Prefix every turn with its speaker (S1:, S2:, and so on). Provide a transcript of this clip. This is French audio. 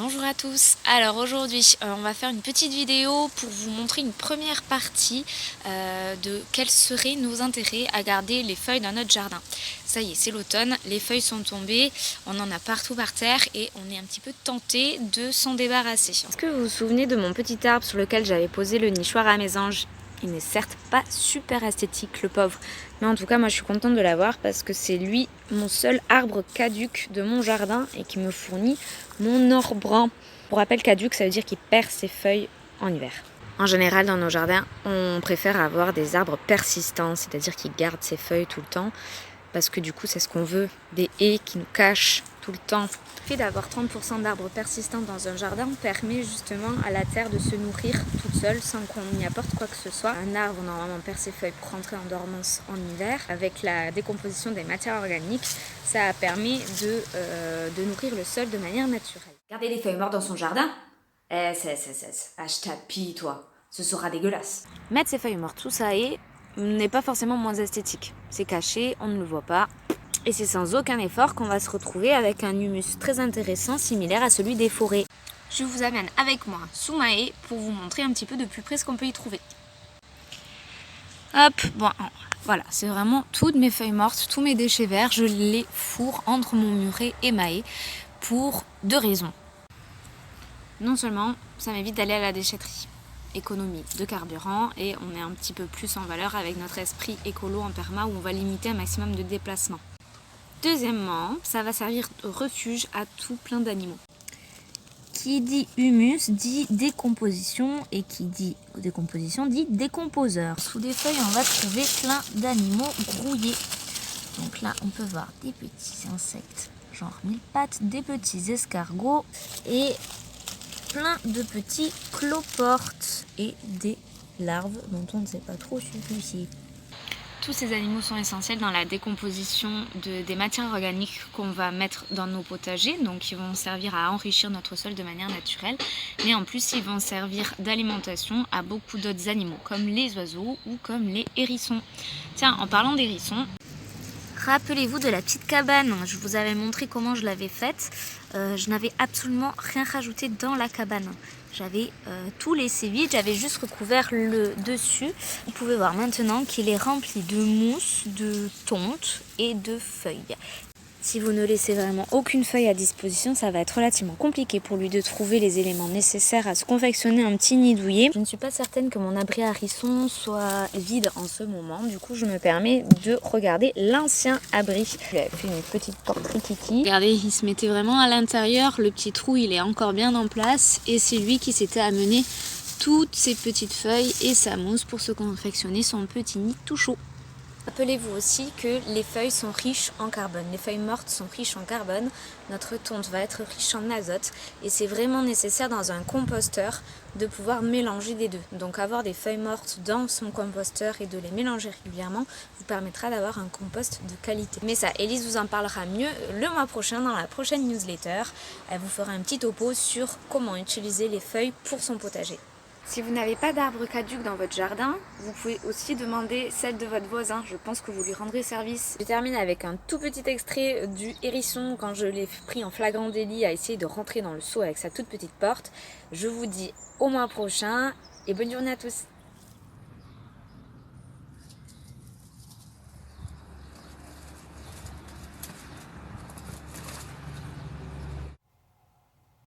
S1: Bonjour à tous. Alors aujourd'hui on va faire une petite vidéo pour vous montrer une première partie de quels seraient nos intérêts à garder les feuilles dans notre jardin. Ça y est, c'est l'automne, les feuilles sont tombées, on en a partout par terre et on est un petit peu tenté de s'en débarrasser. Est-ce que vous vous souvenez de mon petit arbre sur lequel j'avais posé le nichoir à mésanges? Il n'est certes pas super esthétique, le pauvre, mais en tout cas moi je suis contente de l'avoir parce que c'est lui mon seul arbre caduc de mon jardin et qui me fournit mon or brun. Pour rappel, caduc, ça veut dire qu'il perd ses feuilles en hiver. En général, dans nos jardins, on préfère avoir des arbres persistants, c'est-à-dire qui gardent ses feuilles tout le temps, parce que du coup, c'est ce qu'on veut, des haies qui nous cachent tout le temps. Le fait d'avoir 30% d'arbres persistants dans un jardin permet justement à la terre de se nourrir toute seule sans qu'on y apporte quoi que ce soit. Un arbre normalement perd ses feuilles pour rentrer en dormance en hiver. Avec la décomposition des matières organiques, ça permet de nourrir le sol de manière naturelle.
S2: Garder les feuilles mortes dans son jardin, je tapis, toi. Ce sera dégueulasse.
S1: Mettre ses feuilles mortes sous sa haie n'est pas forcément moins esthétique. C'est caché, on ne le voit pas. Et c'est sans aucun effort qu'on va se retrouver avec un humus très intéressant, similaire à celui des forêts. Je vous amène avec moi sous ma haie pour vous montrer un petit peu de plus près ce qu'on peut y trouver. Hop, bon, voilà, c'est vraiment toutes mes feuilles mortes, tous mes déchets verts, je les fourre entre mon muret et ma haie pour deux raisons. Non seulement ça m'évite d'aller à la déchetterie, économie de carburant et on est un petit peu plus en valeur avec notre esprit écolo en perma où on va limiter un maximum de déplacements. Deuxièmement, ça va servir de refuge à tout plein d'animaux. Qui dit humus dit décomposition et qui dit décomposition dit décomposeur. Sous des feuilles, on va trouver plein d'animaux grouillés. Donc là, on peut voir des petits insectes, genre mille-pattes, des petits escargots et plein de petits cloportes et des larves dont on ne sait pas trop celui-ci. Tous ces animaux sont essentiels dans la décomposition des matières organiques qu'on va mettre dans nos potagers, donc ils vont servir à enrichir notre sol de manière naturelle, mais en plus ils vont servir d'alimentation à beaucoup d'autres animaux, comme les oiseaux ou comme les hérissons. Tiens, en parlant d'hérissons, rappelez-vous de la petite cabane, je vous avais montré comment je l'avais faite. Je n'avais absolument rien rajouté dans la cabane. J'avais tout laissé vide, j'avais juste recouvert le dessus. Vous pouvez voir maintenant qu'il est rempli de mousse, de tonte et de feuilles. Si vous ne laissez vraiment aucune feuille à disposition, ça va être relativement compliqué pour lui de trouver les éléments nécessaires à se confectionner un petit nid douillet. Je ne suis pas certaine que mon abri à hérissons soit vide en ce moment. Du coup, je me permets de regarder l'ancien abri. Je lui ai fait une petite porte kiki. Regardez, il se mettait vraiment à l'intérieur. Le petit trou, il est encore bien en place. Et c'est lui qui s'était amené toutes ses petites feuilles et sa mousse pour se confectionner son petit nid tout chaud. Rappelez-vous aussi que les feuilles sont riches en carbone. Les feuilles mortes sont riches en carbone. Notre tonte va être riche en azote. Et c'est vraiment nécessaire dans un composteur de pouvoir mélanger les deux. Donc avoir des feuilles mortes dans son composteur et de les mélanger régulièrement vous permettra d'avoir un compost de qualité. Mais ça, Élise vous en parlera mieux le mois prochain dans la prochaine newsletter. Elle vous fera un petit topo sur comment utiliser les feuilles pour son potager. Si vous n'avez pas d'arbre caduc dans votre jardin, vous pouvez aussi demander celle de votre voisin. Je pense que vous lui rendrez service. Je termine avec un tout petit extrait du hérisson quand je l'ai pris en flagrant délit à essayer de rentrer dans le seau avec sa toute petite porte. Je vous dis au mois prochain et bonne journée à tous.